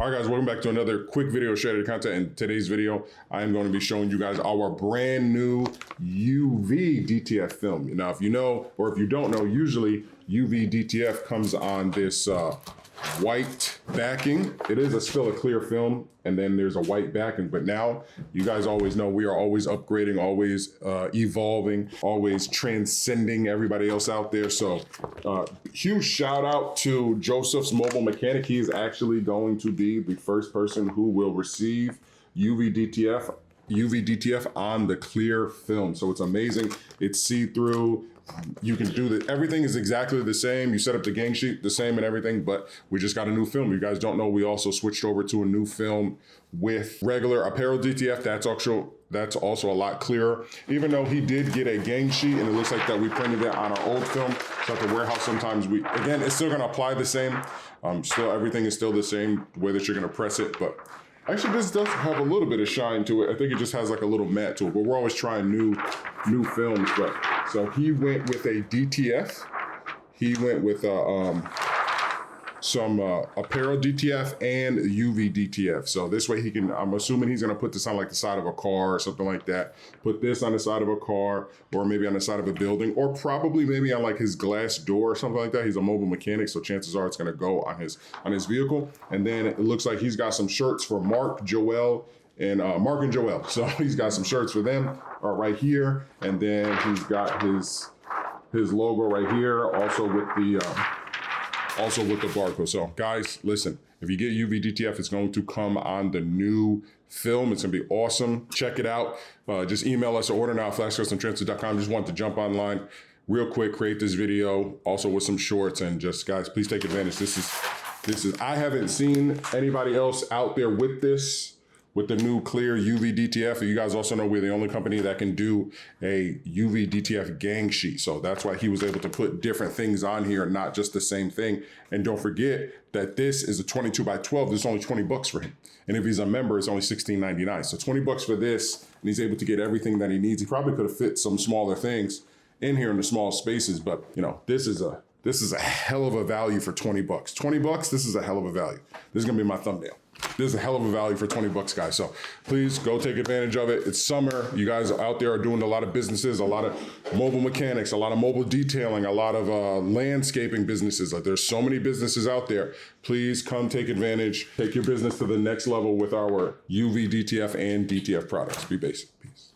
All right, guys, welcome back to another quick video shared content. In today's video, I am going to be showing you guys our brand new UVDTF film. Now, if you know, or if you don't know, usually UVDTF comes on this white backing. It is still a clear film, and then there's a white backing. But now, you guys always know we are always upgrading, always evolving, always transcending everybody else out there. So huge shout out to Joseph's Mobile Mechanic. He is actually going to be the first person who will receive UVDTF on the clear film. So it's amazing. It's see-through. You can do that. Everything is exactly the same. You set up the gang sheet the same and everything, but we just got a new film. You guys don't know, we also switched over to a new film with regular apparel DTF. That's also a lot clearer. Even though he did get a gang sheet and it looks like that we printed it on our old film. So at the warehouse, sometimes again, it's still gonna apply the same. Everything is still the same way that you're gonna press it, but actually, this does have a little bit of shine to it. I think it just has like a little matte to it, but we're always trying new films. But so he went with a DTF. He went with some apparel DTF and UV DTF. So this way I'm assuming he's gonna put this on like the side of a car or something like that. Put this on the side of a car, or maybe on the side of a building, or probably maybe on like his glass door or something like that. He's a mobile mechanic, so chances are it's gonna go on his vehicle. And then it looks like he's got some shirts for Mark and Joel. So he's got some shirts for them right here. And then he's got his logo right here, also with the barcode. So guys, listen, if you get UVDTF, it's going to come on the new film. It's gonna be awesome. Check it out. Just email us or order now at flashcustomtransit.com. Just want to jump online real quick, create this video also with some shorts, and just guys, please take advantage. This is, I haven't seen anybody else out there with this, with the new clear UVDTF. You guys also know we're the only company that can do a UVDTF gang sheet. So that's why he was able to put different things on here, not just the same thing. And don't forget that this is a 22 by 12. This is only 20 bucks for him. And if he's a member, it's only $16.99. So 20 bucks for this, and he's able to get everything that he needs. He probably could have fit some smaller things in here in the small spaces, but you know, this is a hell of a value for 20 bucks. 20 bucks, this is a hell of a value. This is gonna be my thumbnail. This is a hell of a value for 20 bucks, guys. So please go take advantage of it. It's summer. You guys out there are doing a lot of businesses, a lot of mobile mechanics, a lot of mobile detailing, a lot of landscaping businesses. Like, there's so many businesses out there. Please come take advantage. Take your business to the next level with our UV DTF and DTF products. Be basic. Peace.